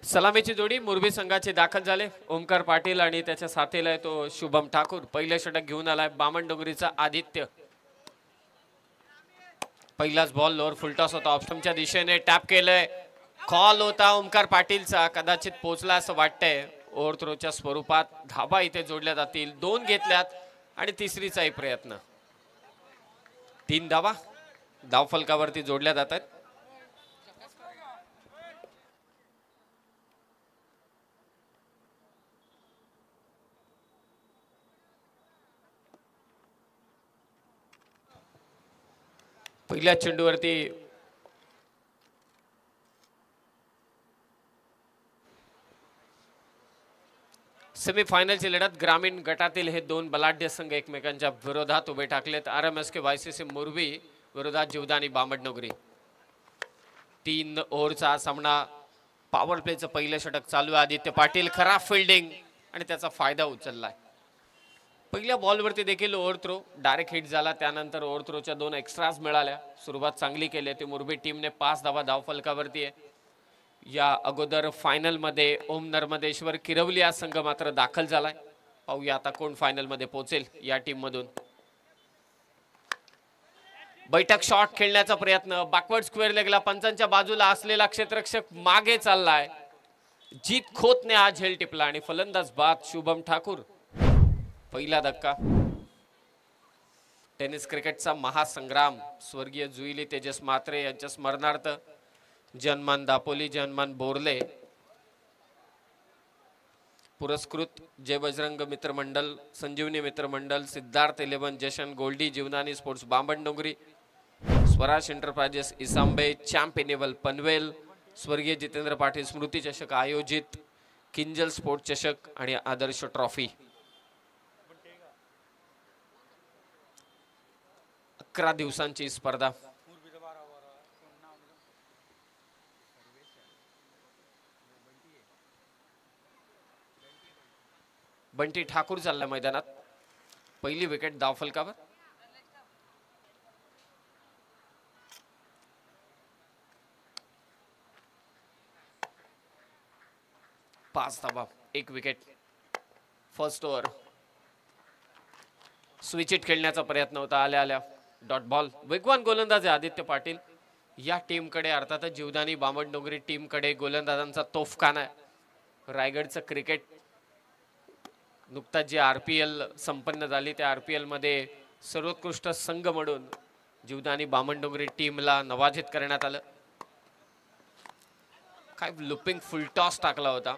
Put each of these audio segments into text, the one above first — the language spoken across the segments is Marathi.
सलामीची जोडी मुरबी संघाचे दाखल झाले. ओमकार पाटील आणि त्याच्या साथीला आहे तो शुभम ठाकूर. पहिलं षटक घेऊन आलाय बामणडोंगरीचा आदित्य. पहिलाच बॉल लोअर फुलटॉस होता, ऑप्शनच्या दिशेने टॅप केलंय. कॉल होता ओमकार पाटीलचा, कदाचित पोचला असं वाटतंय. ओव्हर थ्रोच्या स्वरूपात धाबा इथे जोडल्या जातील. 2 घेतल्यात आणि तिसरीचाही प्रयत्न. 3 धाबा धावफलकावरती जोडल्या जात आहेत. पहिल्या चेंडूवरती सेमीफायनलची लढत. ग्रामीण गटातील हे 2 बलाढ्य संघ एकमेकांच्या विरोधात उभे ठाकलेत. RMSK YCC मुरबी विरोधात जीवदानी बामणडोंगरी. 3 ओव्हरचा सामना. पॉवर प्लेचं पहिलं षटक चालू आहे. आदित्य पाटील खराब फिल्डिंग आणि त्याचा फायदा उचललाय. पहिल्या बॉलवरती देखील ओव्हर थ्रो डायरेक्ट हिट झाला. त्यानंतर ओव्हर थ्रोच्या 2 एक्स्ट्राज मिळाल्या. सुरुवात चांगली केली ती मुरबी टीमने. 5 धावा धावफलकावरती आहे. या अगोदर फायनलमध्ये ओम नर्मदेश्वर किरवली हा संघ मात्र दाखल झालाय. पाहूया आता कोण फायनलमध्ये पोहोचेल या टीम मधून. बैठक शॉट खेळण्याचा प्रयत्न. बॅकवर्ड स्क्वेअर लेगला पंचांच्या बाजूला असलेला क्षेत्ररक्षक मागे चाललाय. जीत खोतने हा झेल टिपला आणि फलंदाज बाद शुभम ठाकूर. पहिला धक्का. टेनिस क्रिकेटचा महासंग्राम स्वर्गीय जुईली तेजस म्हात्रे यांच्या स्मरणार्थ जनमान दापोली, जनमान बोर्ले पुरस्कृत जय बजरंग मित्र मंडल, संजीवनी मित्र मंडल, Siddharth 11, Jashan Goldie, Jeevanani sports Bamandongri, Swaraj enterprises Isambe, champ इनेवल पनवेल, स्वर्गीय जितेंद्र पाटील स्मृती चषक आयोजित किंजल स्पोर्ट चषक आणि आदर्श ट्रॉफी. 11 दिवसांची स्पर्धा. बंटी ठाकूर चालला मैदानात. पहिली विकेट धावफलकावर. पाच धावा 1 wicket. First over. Switch it खेळण्याचा प्रयत्न होता. आल्या डॉट बॉल. वेगवान गोलंदाज आहे आदित्य पाटील. या टीमकडे अर्थातच जीवदानी बामणडोंगरी टीमकडे गोलंदाजांचा तोफखाना आहे. रायगडचं क्रिकेट नुकताच जी RPL संपन्न झाली त्या RPL मध्ये सर्वोत्कृष्ट संघ म्हणून जीवदानी बामणडोंगरी टीमला नवाजित करण्यात आलं. काय लुपिंग फुल टॉस टाकला होता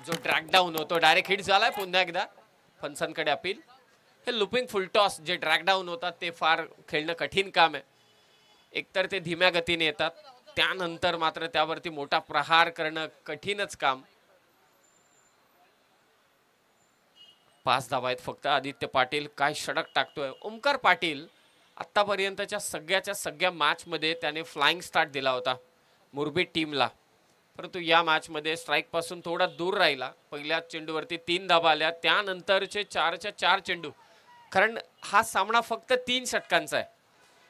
जो ड्रॅग डाऊन होतो. डायरेक्ट हिट झालाय. पुन्हा एकदा फनसांकडे अपील. हे लुपिंग फुल टॉस जे ड्रॅग डाऊन होतात ते फार खेळणं कठीण काम आहे. एकतर ते धीम्या गतीने येतात, त्यानंतर मात्र त्यावरती मोठा प्रहार करणं कठीणच काम. 5 धावा आहेत फक्त. आदित्य पाटील काय षटक टाकतोय. ओमकार पाटील आतापर्यंतच्या सगळ्या मॅच मध्ये त्याने फ्लाइंग स्टार्ट दिला होता मुरबी टीमला, परंतु या मॅच मध्ये स्ट्राईक पासून थोडा दूर राहिला. पहिल्या चेंडूवरती 3 धावा आल्या. त्यानंतरचे 4च्या 4 चेंडू. कारण हा सामना फक्त 3 षटकांचा आहे.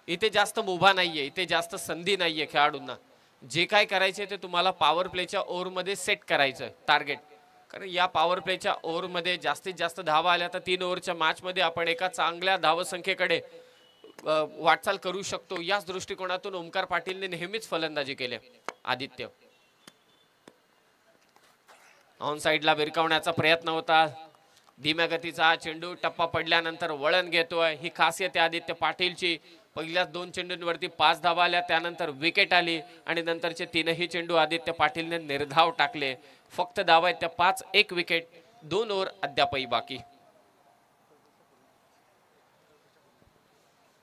इथे जास्त मुभा नाहीये, इथे जास्त संधी नाहीये खेळाडूंना. जे काय करायचे ते तुम्हाला पॉवर प्लेच्या ओव्हरमध्ये सेट करायचं टार्गेट. कारण या पॉवर प्लेच्या ओव्हरमध्ये जास्तीत जास्त धावा आल्या तर 3 ओव्हरच्या मॅचमध्ये आपण एका चांगल्या धावसंख्येकडे वाटचाल करू शकतो. याच दृष्टिकोनातून ओमकार पाटीलने नेहमीच फलंदाजी केली. आदित्य ऑन साइडला विरकावण्याचा प्रयत्न होता. धीम्या गतीचा चेंडू. टप्पा पडल्यानंतर वळण घेतोय. ही खासियत आहे आदित्य पाटीलची. पहिल्याच 2 चेंडूंवरती 5 धावा आल्या. त्यानंतर विकेट आली आणि नंतरचे 3ही चेंडू आदित्य पाटीलने निर्धाव टाकले. फक्त धावा आहेत त्या 5. 1 विकेट. 2 ओव्हर अद्यापही बाकी.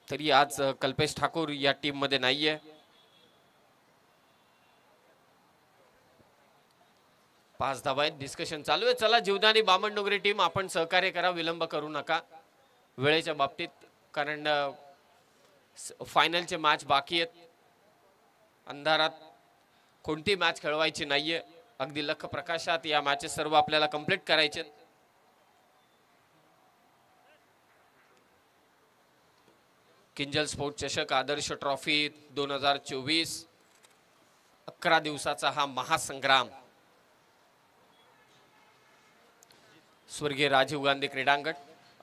तरी आज कल्पेश ठाकूर या टीम मध्ये नाहीये. 5 धावा आहेत. डिस्कशन चालू आहे. चला जीवदानी बामणडोंगरी टीम आपण सहकार्य करा, विलंब करू नका वेळेच्या बाबतीत. कारण फायनलचे मॅच बाकी आहेत. अंधारात कोणती मॅच खेळवायची नाहीये. अगदी लख प्रकाशात या मॅचेस सर्व आपल्याला कंप्लीट करायचे. किंजल स्पोर्ट चषक आदर्श ट्रॉफी 2024. 11 दिवसाचा हा महासंग्राम. स्वर्गीय राजीव गांधी क्रीडांगण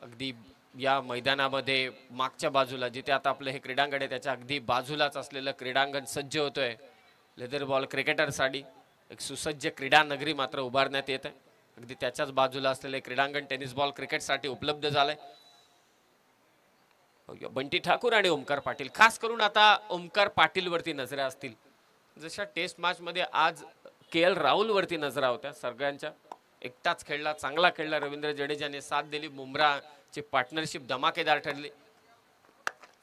अगदी या मैदानामध्ये मागच्या बाजूला जिथे आता आपलं हे क्रीडांगण आहे त्याच्या अगदी बाजूलाच असलेलं क्रीडांगण सज्ज होतोय लेदर बॉल क्रिकेटरसाठी एक सुसज्ज क्रीडा नगरी मात्र उभारण्यात येत आहे अगदी त्याच्याच बाजूला असलेले क्रीडांगण टेनिस बॉल क्रिकेटसाठी उपलब्ध झालंय बंटी ठाकूर आणि ओमकार पाटील खास करून आता ओमकार पाटील वरती नजरा असतील जशा टेस्ट मॅच मध्ये आज KL राहुल वरती नजरा होत्या सगळ्यांच्या एकटाच खेळला चांगला खेळला रवींद्र जडेजाने साथ दिली बुमराहची पार्टनरशिप धमाकेदार ठरली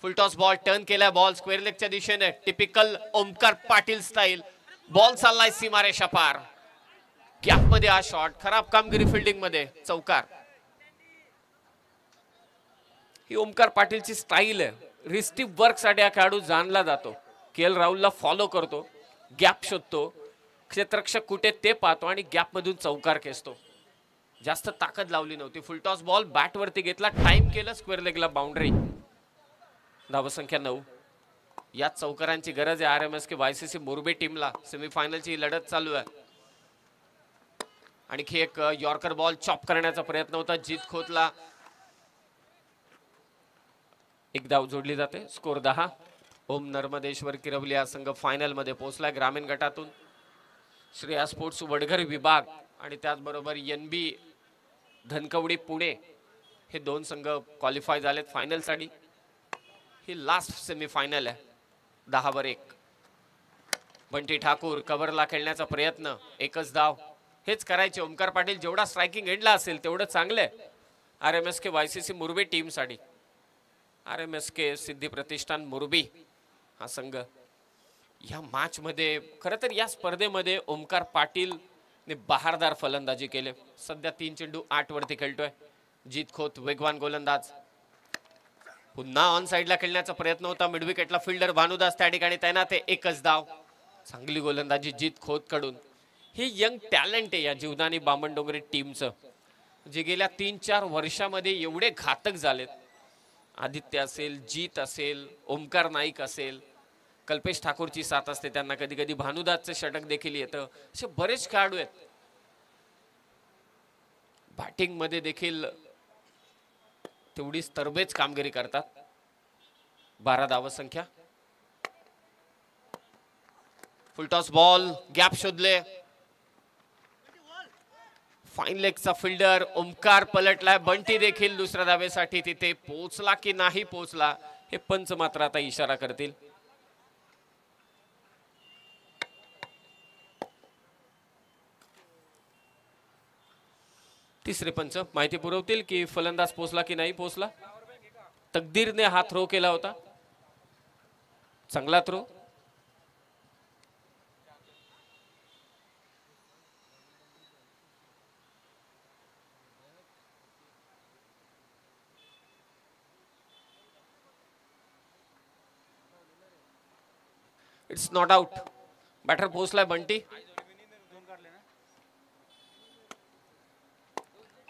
फुल टॉस बॉल टर्न केला बॉल स्क्वेअर लेगच्या दिशेने typical Omkar Patil style ball चाललाय सीमारेषा पार गॅप मध्ये हा शॉट खराब कामगिरी फिल्डिंग मध्ये चौकार ही ओमकार पाटीलची स्टाईल आहे रिस्टिव्ह वर्क साठी हा खेळाडू जाणला जातो KL राहुलला फॉलो करतो गॅप शोधतो क्षेत्ररक्षक कुठे ते पाहतो आणि गॅप मधून चौकार खेचतो जास्त ताकद लावली नव्हती फुल टॉस बॉल बॅट वरती घेतला टाइम केलं स्क्वेअर लेगला बाउंड्री धावसंख्या 9 याच चौकारांची गरज आहे RMSK YCC मोरबी टीमला सेमीफायनलची लढत चालू आहे आणखी एक यॉर्कर बॉल चॉप करण्याचा प्रयत्न होता जीत खोतला एक धाव जोडली जाते स्कोर 10 ओम नर्मदेश्वर किरवली हा संघ फायनल मध्ये पोहोचला ग्रामीण गटातून श्रेया स्पोर्ट्स वडघर विभाग आणि त्याचबरोबर NB धनकवडी पुणे हे दोन संघ क्वालिफाय झालेत फायनल साठी ही लास्ट सेमीफायनल आहे 10 वर 1 बंटी ठाकूर कव्हरला खेळण्याचा प्रयत्न एकच धाव हेच करायचे ओमकार पाटील जेवढा स्ट्रायकिंग एंडला असेल तेवढं चांगलं आहे RMSK YCC मोरबी टीम साठी RMSK सिद्धी प्रतिष्ठान मोरबी हा संघ या मॅच मध्ये खरं तर या स्पर्धेमध्ये ओमकार पाटील ने बहारदार फलंदाजी केले सध्या 3 चेंडू 8 वरती खेळतोय जीत खोत वेगवान गोलंदाज पुन्हा ऑन साइडला खेळण्याचा प्रयत्न होता मिड विकेटला फिल्डर भानुदास त्या ठिकाणी तैनात आहे एकच धाव चांगली गोलंदाजी जीत खोत कडून ही यंग टॅलेंट आहे या जीवदानी बामणडोंगरी टीमचं जे गेल्या 3-4 वर्षामध्ये एवढे घातक झालेत आदित्य असेल जीत असेल ओमकार नाईक असेल कल्पेश ठाकूरची साथ असते त्यांना कधी कधी भानुदासचं षटक देखील येतं असे बरेच खेळाडू आहेत बॅटिंग मध्ये देखील तेवढीच तरबेज कामगिरी करतात 12 धावसंख्या फुल टॉस बॉल गॅप शोधले फाईन लेगचा फिल्डर ओमकार पलटलाय बंटी देखील दुसऱ्या धावेसाठी तिथे पोहोचला की नाही पोहोचला हे पंच मात्र आता इशारा करतील तिसरे पंच माहिती पुरवतील की फलंदाज पोहोचला की नाही पोहोचला तकदीरने हा थ्रो केला होता चांगला throw it's not out batter पोहोचलाय बंटी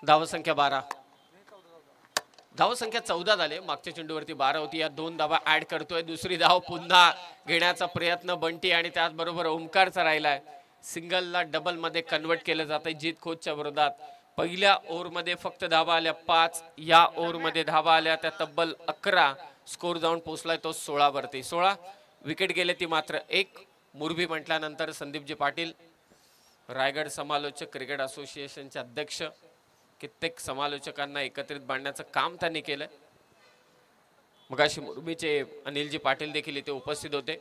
धावसंख्या 12 धावसंख्या 14 झाले मागच्या चेंडूवरती 12 होती या 2 धावा ऍड करतोय दुसरी धाव पुन्हा घेण्याचा प्रयत्न बंटी आणि त्याचबरोबर ओमकारचा राहिलाय सिंगलला डबल मध्ये कन्वर्ट केलं जातंय जीत खोतच्या विरोधात पहिल्या ओव्हर मध्ये फक्त धावा आल्या 5 या ओव्हर मध्ये धावा आल्या त्या तब्बल 11 स्कोर जाऊन पोहोचलाय तो 16 वरती 16 विकेट गेले ती मात्र 1 मुरबी म्हटल्यानंतर संदीपजी पाटील रायगड समालोचक क्रिकेट असोसिएशनचे अध्यक्ष कित्येक समालोचकांना एकत्रित बांधण्याचं काम त्यांनी केलं मगाशी मुरबीचे अनिलजी पाटील देखील इथे उपस्थित होते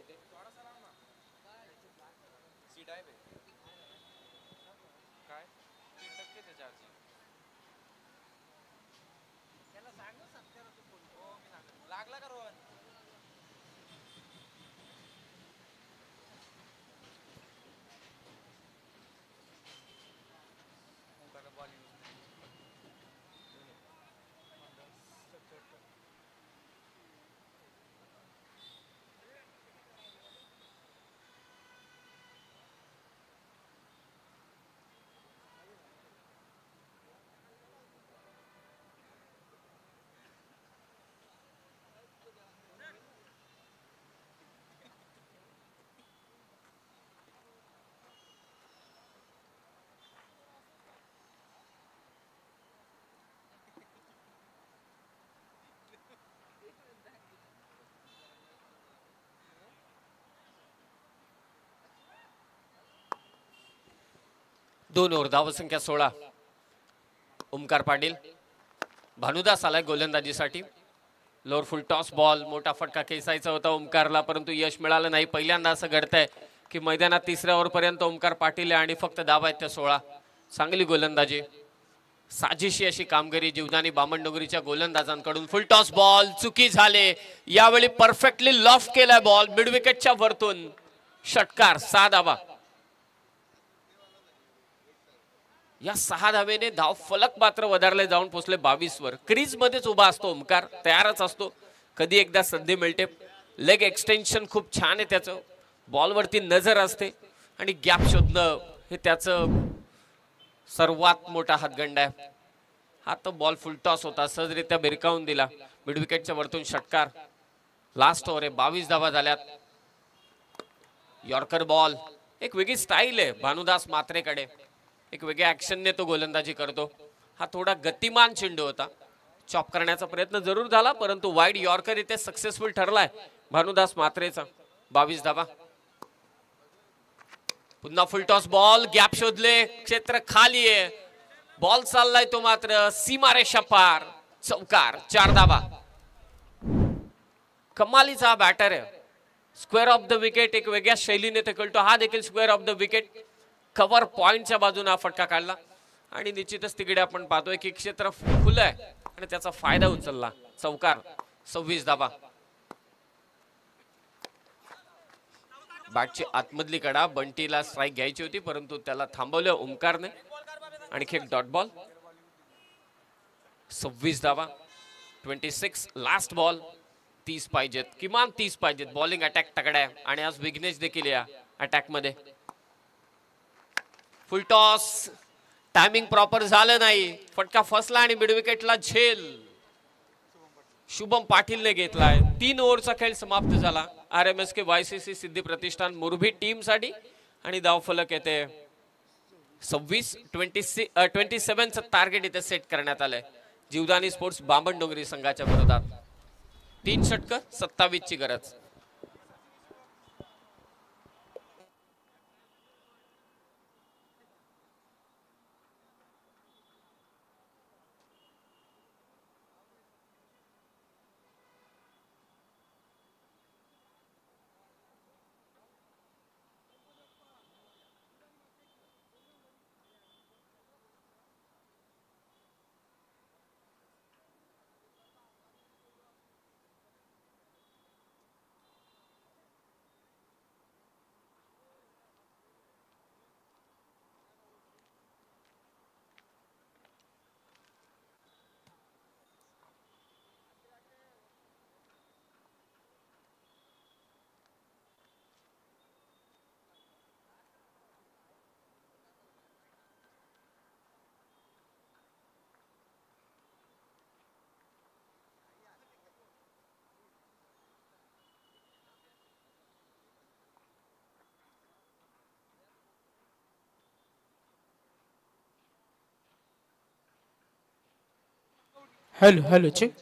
2 ओव्हर, धावसंख्या 16. ओमकार पाटील. भानुदास आलाय गोलंदाजीसाठी. लोअर फुल टॉस बॉल, मोठा फटका खेचायचा होता ओमकारला, परंतु यश मिळालं नाही. पहिल्यांदा असं घडतंय की मैदानात 3ऱ्या ओव्हरपर्यंत ओमकार पाटील आहे आणि फक्त धावा आहेत त्या 16. चांगली गोलंदाजी, साजिशी अशी कामगिरी जीवदानी बामणडोंगरीच्या गोलंदाजांकडून. फुल टॉस बॉल, चुकी झाले. यावेळी परफेक्टली लॉफ्ट केलाय बॉल मिड विकेटच्या वरतून. षटकार, 6 धावा. या 6 धावेने धाव फलक मात्र वधारले जाऊन पोहोचले 22 वर. क्रीज मध्येच उभा असतो ओमकार, तयारच असतो. कधी एकदा संधी मिळते. लेग एक्सटेन्शन खूप छान आहे त्याचं. बॉलवरती नजर असते आणि गॅप शोधणं हे त्याचं सर्वात मोठा हातगंडा आहे. हा तो बॉल फुल टॉस होता, सहजरित्या भिरकावून दिला. मिड विकेटच्या वरतून षटकार. लास्ट ओव्हर आहे, 22 धावा झाल्यात. यॉर्कर बॉल, एक वेगळी स्टाईल आहे भानुदास मात्रेकडे. एक वेगळ्या ऍक्शनने तो गोलंदाजी करतो. हा थोडा गतिमान चेंडू होता, चॉप करण्याचा प्रयत्न जरूर झाला, परंतु वाईड यॉर्कर इथे सक्सेसफुल ठरलाय भानुदास मात्रेचा. 22 धावा. पुन्हा फुल टॉस बॉल, गॅप शोधले, क्षेत्र खाली आहे. बॉल चाललाय तो मात्र सीमारेषा पार. चौकार, 4 धावा. कमालीचा बॅटर आहे. स्क्वेअर ऑफ द विकेट एक वेगळ्या शैलीने ते खेळतो. हा देखील square of the wicket. Cover पॉइंटच्या बाजूने हा फटका काढला आणि निश्चितच तिकडे आपण पाहतोय की क्षेत्र खुलं आहे आणि त्याचा फायदा उचलला. चौकार, 26 धावा. बॅटची आतमधली कडा, बंटीला स्ट्राईक घ्यायची होती परंतु त्याला थांबवलं ओमकारने. आणखी एक डॉट बॉल. 26 धावा. 26 लास्ट बॉल. 30 पाहिजेत, किमान 30 पाहिजेत. बॉलिंग अटॅक तगडा आहे आणि आज विघ्नेश देखील या अटॅक मध्ये. फुल टॉस, टायमिंग प्रॉपर झालं नाही, फटका फसला आणि मिड विकेटला झेल शुभम पाटीलने घेतलाय. 3 ओव्हरचा खेळ समाप्त झाला RMSK YCC सिद्धी प्रतिष्ठान मुरबी टीम साठी आणि धावफलक येते 27चं टार्गेट इथे सेट करण्यात आलंय जीवदानी स्पोर्ट्स बामणडोंगरी संघाच्या विरोधात. 3 षटकं, 27 ची गरज. Hello hello check.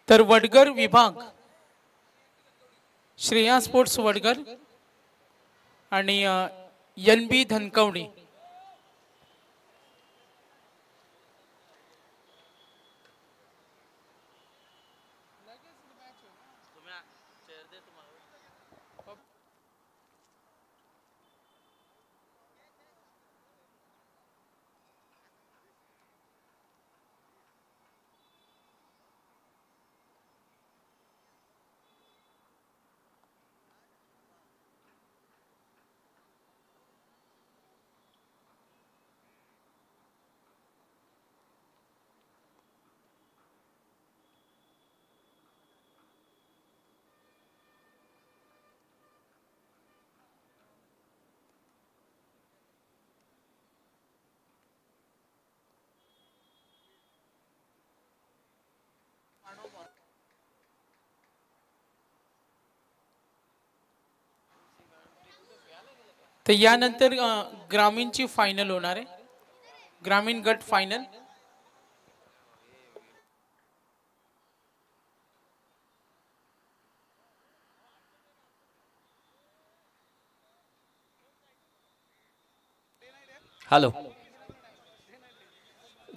तर वडगर विभाग श्रेया स्पोर्ट्स वडगर आणि NB धनकवडी तर यानंतर ग्रामीणची फायनल होणार आहे. ग्रामीण गट final. Hello,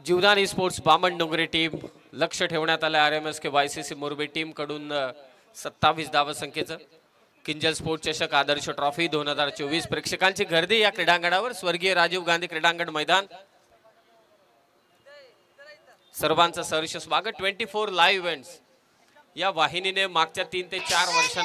Jivdani sports Bamandongri team लक्ष ठेवण्यात आलं RMS के YCC मोरबी टीम कडून 27 धावसंख्येचं किंजल स्पोर्ट चषक आदर्श ट्रॉफी 2024 प्रेक्षकांची गर्दी या क्रीडांगणावर. स्वर्गीय राजीव गांधी क्रीडांगण मैदान. सर्वांचं सहर्ष स्वागत. 24 लाईव्ह इव्हेंट्स या वाहिनीने मागच्या 3 ते 4 वर्षां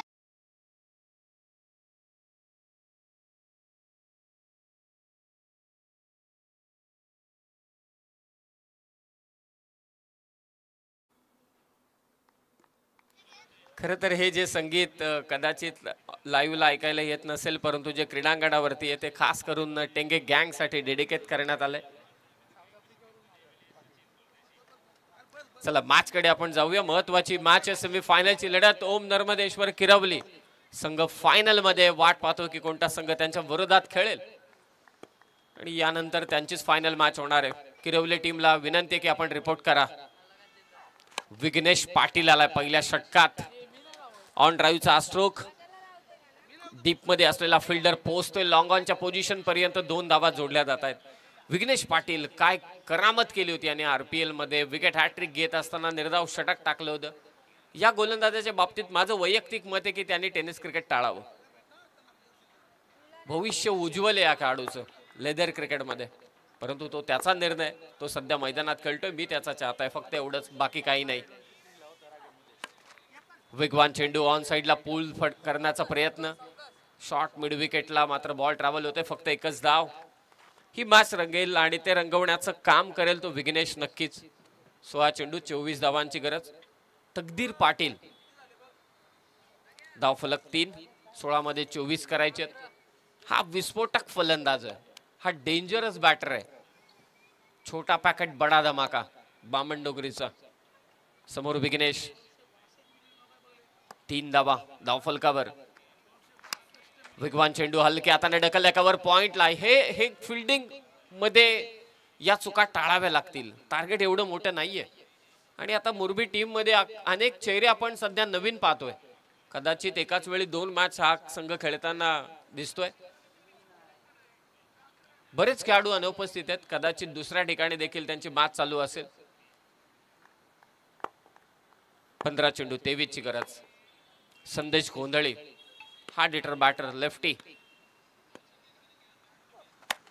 खरं तर हे जे संगीत कदाचित लाईव्हला ऐकायला येत नसेल, परंतु जे क्रीडांगणावरती आहे ते खास करून टेंगे गँगसाठी डेडिकेट करण्यात आलंय. चला मॅचकडे आपण जाऊया. महत्वाची मॅच आहे, सेमीफायनलची लढत. ओम नर्मदेश्वर किरवली संघ फायनल मध्ये वाट पाहतो की कोणता संघ त्यांच्या विरोधात खेळेल आणि यानंतर त्यांचीच फायनल मॅच होणार आहे. किरवली टीमला विनंती आहे की आपण रिपोर्ट करा. विघ्नेश पाटील आलाय पहिल्या षटकात. On ड्राईव्हचा stroke. डीप मध्ये असलेला फिल्डर पोहोचतोय लॉंग ऑनच्या पोझिशन पर्यंत. 2 धावा जोडल्या जात आहेत. विघ्नेश पाटील काय करामत केली होती आणि RPL मध्ये विकेट हॅट्रिक घेत असताना निर्धाव षटक टाकलं होतं. या गोलंदाजाच्या बाबतीत माझं वैयक्तिक मत आहे की त्यांनी टेनिस क्रिकेट टाळावं. भविष्य उज्ज्वल आहे या खेळाडूचं लेदर क्रिकेटमध्ये, परंतु तो त्याचा निर्णय. तो सध्या मैदानात खेळतोय, मी त्याचा चाहता आहे, फक्त एवढंच, बाकी काही नाही. वेगवान चेंडू ऑन साइडला पूल करण्याचा प्रयत्न. शॉर्ट मिड विकेटला मात्र बॉल ट्रॅव्हल होते. फक्त एकच धाव. ही मॅच रंगेल आणि ते रंगवण्याचं काम करेल तो विघ्नेश नक्कीच. 16 चेंडू 24 धावांची गरज. तकदीर पाटील धावफलक 3. 16 मध्ये 24 करायचे. हा विस्फोटक फलंदाज आहे, हा डेंजरस बॅटर आहे. छोटा पॅकेट बडा धमाका बामणडोंगरीचा. समोर विघ्नेश. 3 धावा धावफलकावर. वेगवान चेंडू हलक्या हाताने ढकलल्या कव्हर पॉइंटला. हे फिल्डिंग मध्ये या चुका टाळाव्या लागतील. टार्गेट एवढं मोठं नाहीये आणि आता मोरबी टीम मध्ये अनेक चेहरे आपण सध्या नवीन पाहतोय. कदाचित एकाच वेळी 2 मॅच हा संघ खेळताना दिसतोय. बरेच खेळाडू अनुपस्थित आहेत. कदाचित दुसऱ्या ठिकाणी देखील त्यांची मॅच चालू असेल. 15 चेंडू 23 ची गरज. Sandesh Gondhali hard hitter batter lefty.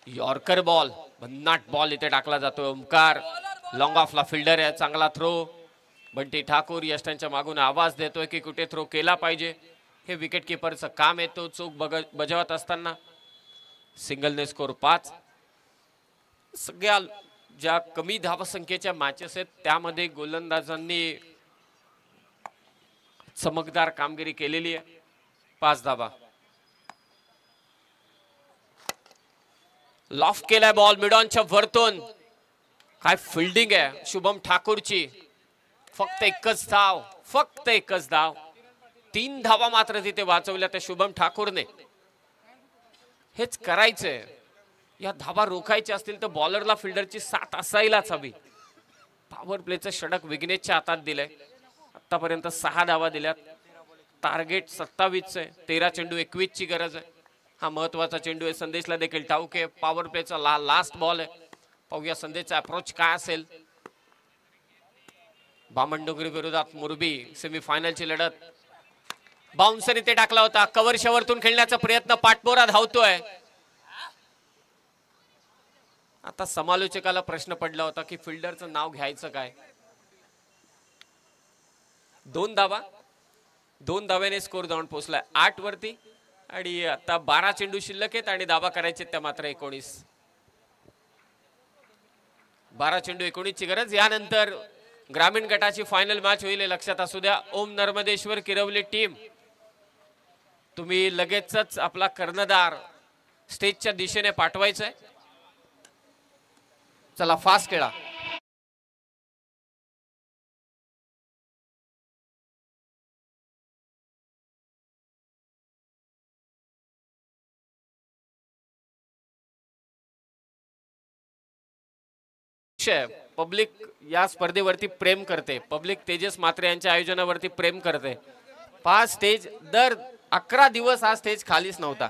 Yorker ball, भन्नाट बॉल इथे टाकला जातो. ओमकार लॉंग ऑफला फिल्डर आहे, चांगला थ्रो. बंटी ठाकूर यष्टांच्या मागून आवाज देतोय की कुठे थ्रो केला पाहिजे. हे विकेट किपरचं काम आहे, तो चूक बजावत असताना. सिंगलने स्कोर 5. सगळ्या ज्या कमी धावसंख्येच्या मॅचेस आहेत त्यामध्ये गोलंदाजांनी चमकदार कामगिरी केलेली आहे. 5 धावा. लॉफ्ट केलाय बॉल मिडॉनच्या वरतून. काय फिल्डिंग आहे शुभम ठाकूरची. फक्त एकच धाव, फक्त एकच धाव. 3 धावा मात्र तिथे वाचवल्या त्या शुभम ठाकूरने. हेच करायचंय. या धावा रोखायच्या असतील तर बॉलरला फिल्डरची साथ असायलाच हवी. पॉवर प्लेचं षटक विघ्नेशच्या हातात दिलंय. आतापर्यंत 6 धावा दिल्यात. टार्गेट 27 आहे. 13 चेंडू 21 ची गरज आहे. हा महत्वाचा चेंडू आहे. संदेशला देखील ठाऊक आहे. पॉवर प्लेचा लास्ट बॉल आहे. पाहूया संदेशचा अप्रोच काय असेल. बामणडोंगरी विरोधात मोरबी सेमीफायनलची लढत. बाउन्सर इथे टाकला होता. कव्हर शेवरतून खेळण्याचा प्रयत्न. पाठपोरा धावतोय. आता समालोचकाला प्रश्न पडला होता की फिल्डरचं नाव घ्यायचं काय. 2 धावा. 2 धाव्याने स्कोर जाऊन पोहोचलाय 8 वरती आणि आता 12 चेंडू शिल्लक आहेत आणि धावा करायचे त्या मात्र 19. 12 चेंडू 19 ची गरज. यानंतर ग्रामीण गटाची फायनल मॅच होईल, लक्षात असू द्या. ओम नर्मदेश्वर किरवली टीम, तुम्ही लगेचच आपला कर्णधार स्टेजच्या दिशेने पाठवायचा आहे. चला फास्ट खेळा. पब्लिक या स्पर्धेवरती प्रेम करते, पब्लिक तेजस मात्रे यांच्या आयोजनावरती प्रेम करते। 5 स्टेज, दर 11 दिवस हा स्टेज खालीच नव्हता,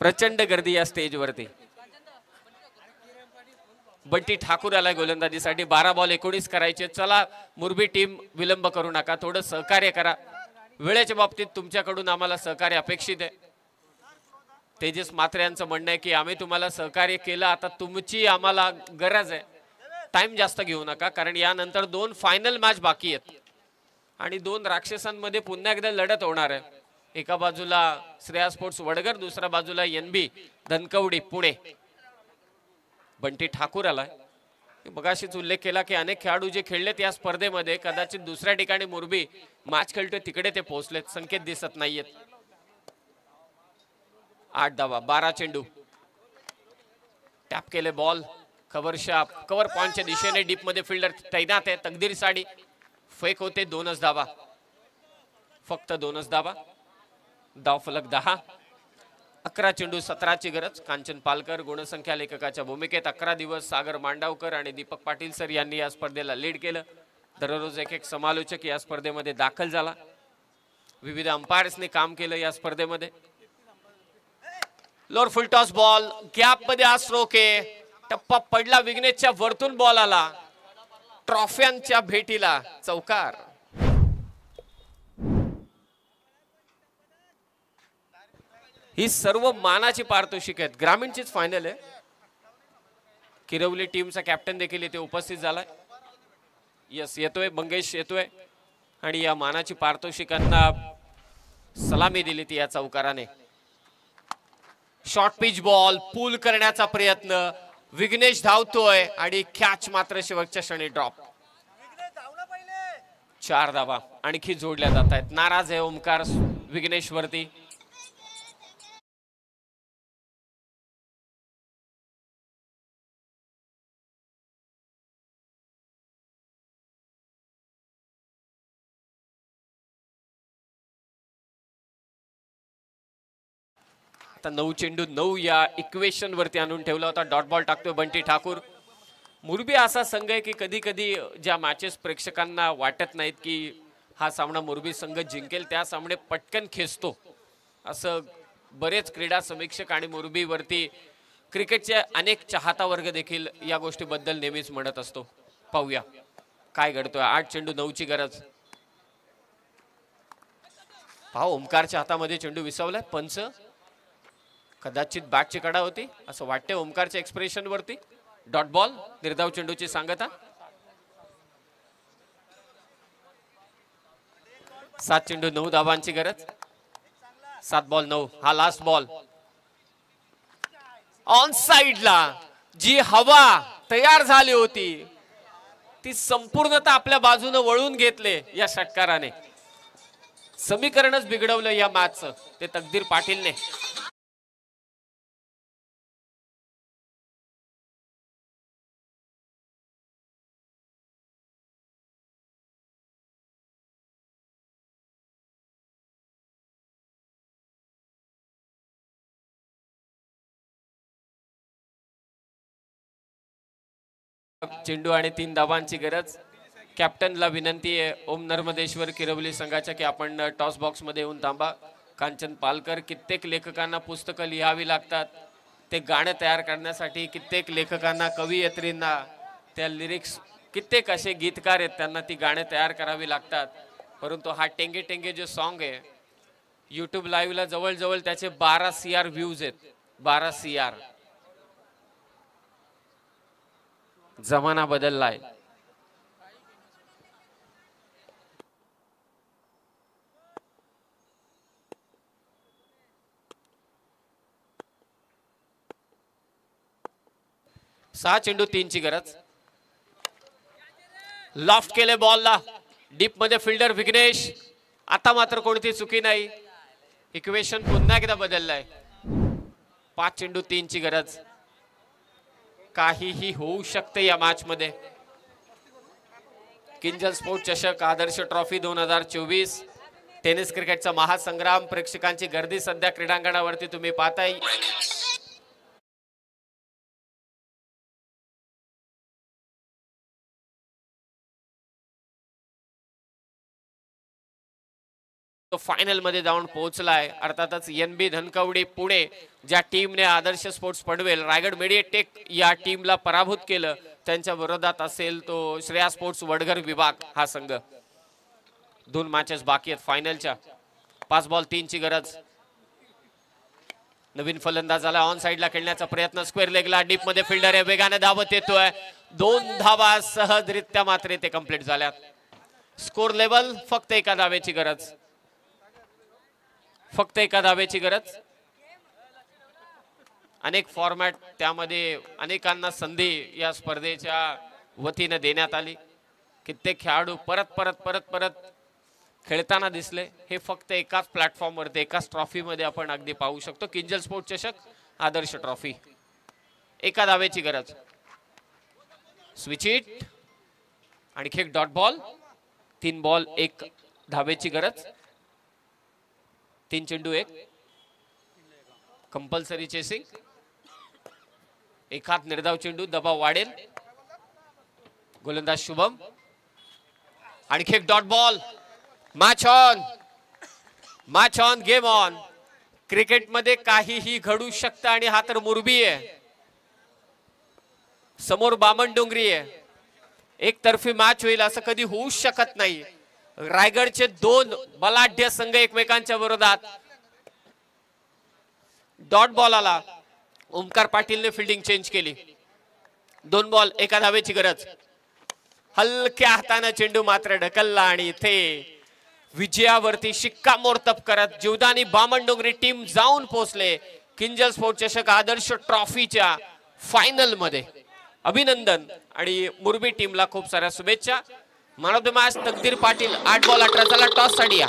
प्रचंड गर्दी या स्टेजवरती। बंटी ठाकूर आला गोलंदाजीसाठी, 12 बॉल 19 करायचे। चला मुरबी टीम विलंब करू नका, थोडं सहकार्य करा, वेळेच्या बाबतीत तुमच्याकडून आम्हाला सहकार्य अपेक्षित आहे। तेजस मात्रे यांचं म्हणणं आहे की आम्ही तुम्हाला सहकार्य केलं, आता तुमची आम्हाला गरज आहे, टाइम जास्त घेऊ नका, कारण यानंतर 2 फायनल मॅच बाकी आहेत आणि 2 राक्षसांमध्ये पुन्हा एकदा लढत होणार आहे। एका बाजूला श्रेया स्पोर्ट्स वडगर, दुसऱ्या बाजूला NB धनकवडी पुणे। बंटी ठाकूर आलाय, मगाशीच उल्लेख केला की अनेक खेळाडू जे खेळलेत या स्पर्धेमध्ये कदाचित दुसऱ्या ठिकाणी मुरबी मॅच खेळतोय तिकडे ते पोहोचलेत, संकेत दिसत नाहीयेत। 8 धावा, 12 चेंडू, टॅप केले बॉल, कव्हर पॉइंटच्या दिशेने डीप मध्ये फिल्डर तैनात आहे, तकदीर साडी फेक होते, 2च धावा, फक्त 2च धावा, धाव फलक 10। 11 चेंडू 17ची गरज। कांचन पालकर गुणसंख्या लेखकाच्या भूमिकेत, 11 दिवस सागर मांडावकर आणि दीपक पाटील सर यांनी या स्पर्धेला लीड केलं। दररोज एक समालोचक या स्पर्धेमध्ये दाखल झाला, विविध अंपायर्सने काम केलं या स्पर्धेमध्ये। लोअर फुल टॉस बॉल, गॅप मध्ये हा स्ट्रोक आहे, टप्पा पडला, विघ्नेशच्या वरतून बॉल आला, ट्रॉफ्यांच्या भेटीला चौकार। ही सर्व मानाची पारितोषिक आहेत, ग्रामीणचीच फायनल आहे। किरवली टीमचा कॅप्टन देखील इथे उपस्थित झालाय, यस येतोय, मंगेश येतोय आणि या मानाची पारितोषिकांना सलामी दिली ती या चौकाराने। शॉर्ट पिच बॉल, पूल करण्याचा प्रयत्न, विघ्नेश धावतोय आणि कॅच मात्र शेवटच्या क्षणी ड्रॉप। 4 धावा आणखी जोडल्या जात आहेत, नाराज आहे ओमकार विघ्नेश वरती। आता 9 चेंडू 9 या इक्वेशन वरती आणून ठेवला होता, डॉट बॉल टाकतोय बंटी ठाकूर। मुरबी असा संघ आहे की कधी कधी ज्या मॅचेस प्रेक्षकांना वाटत नाहीत की हा सामना मुरबी संघ जिंकेल, त्या सामने पटकन खेचतो, असं बरेच क्रीडा समीक्षक आणि मुरबीवरती क्रिकेटचे अनेक चाहता वर्ग देखील या गोष्टीबद्दल नेहमीच म्हणत असतो। पाहूया काय घडतोय। 8 चेंडू 9ची गरज। पहा ओमकारच्या हातामध्ये चेंडू विसवलाय, पंच कदाचित बॅटची कडा होती असं वाटते ओमकारच्या एक्सप्रेशन वरती। डॉट बॉल, निर्धाव चेंडूची सांगता। 7 चेंडू 9 धावांची गरज, 7 बॉल 9, हा लास्ट बॉल। ऑन साइडला जी हवा तयार झाली होती ती संपूर्णतः आपल्या बाजूने वळून घेतले या षटकाराने, समीकरणच बिघडवलं या मॅचचं ते तकदीर पाटीलने। चेंडू आणि 3 धावांची गरज। कॅप्टनला विनंती आहे ओम नर्मदेश्वर किरवली संघाच्या की आपण टॉस बॉक्स मध्ये येऊन थांबा। कांचन पालकर, कित्येक लेखकांना पुस्तकं लिहावी लागतात, ते गाणं तयार करण्यासाठी कित्येक लेखकांना, कवयित्रींना त्या लिरिक्स, कित्येक असे गीतकार आहेत त्यांना ती गाणे तयार करावी लागतात, परंतु हा टेंगे टेंगे जो सॉन्ग आहे यूट्यूब लाईव्हला जवळजवळ त्याचे 12 CR व्ह्यूज आहेत, 12 CR। जमाना बदललाय। सहा चेंडू 3ची गरज। लॉफ्ट केले बॉलला, डीप मध्ये फिल्डर विघ्नेश, आता मात्र कोणती चुकी नाही, इक्वेशन पुन्हा एकदा बदललाय। 5 चेंडू 3ची गरज, काहीही होऊ शकते या मॅच मध्ये। किंजल स्पोर्ट चषक आदर्श ट्रॉफी 2024 टेनिस क्रिकेटचा महासंग्राम, प्रेक्षकांची गर्दी सध्या क्रीडांगणावरती तुम्ही पाहताय। तो फायनल मध्ये जाऊन पोहोचलाय. अर्थातच NB धनकवडी पुणे ज्या टीमने आदर्श स्पोर्ट्स पनवेल रायगड मीडियाटेक या टीमला पराभूत केलं, त्यांच्या विरोधात असेल तो श्रेया स्पोर्ट्स वडघर विभाग हा संघ. 2 मॅचेस बाकी आहेत फायनलच्या. 5 बॉल 3 ची गरज. नवीन फलंदाजाला ऑन साइडला खेळण्याचा प्रयत्न. स्क्वेअर लेगला डीप मध्ये फिल्डर आहे, वेगाने धावत येतोय. 2 धावा सहजरित्या मात्र ते कंप्लीट झाल्यात. स्कोर लेवल फक्त एका धावेची गरज. फक्त एका धावेची गरज. अनेक फॉर्मॅट त्यामध्ये अनेकांना संधी या स्पर्धेच्या वतीने देण्यात आली. कित्येक खेळाडू परत परत परत परत खेळताना दिसले. हे फक्त एकाच प्लॅटफॉर्मवरती एकाच ट्रॉफीमध्ये आपण अगदी पाहू शकतो. किंजल स्पोर्ट्स चषक आदर्श ट्रॉफी. एका धावेची गरज. Switch it. आणखी एक डॉट बॉल. 3 बॉल 1 धावेची गरज. 3 चेंडू 1. Compulsory chasing. एकात निर्धाव चेंडू. दबाव वाढेल. गोलंदाज शुभम. आणखी एक dot ball. Match on. Match on. Game on. क्रिकेटमध्ये काहीही घडू शकतं आणि हा तर मुरबी आहे. समोर बामणडोंगरी आहे. एकतर्फी मॅच होईल असं कधी होऊच शकत नाही. रायगडचे 2 बलाढ्य संघ एकमेकांच्या विरोधात. डॉट बॉल आला. ओमकार पाटीलने फिल्डिंग चेंज केली. 2 बॉल 1 धावेची गरज. हलक्या हाताने चेंडू मात्र ढकलला आणि इथे विजयावरती शिक्कामोर्तब करत जीवदानी बामणडोंगरी टीम जाऊन पोहोचले किंजल स्पोर्ट्स चषक आदर्श ट्रॉफीच्या फायनल मध्ये. अभिनंदन आणि मुरबी टीमला खूप साऱ्या शुभेच्छा. मॅन ऑफ द मॅच तकदीर पाटील. 8 बॉल 18 झाला. टॉस साठी या.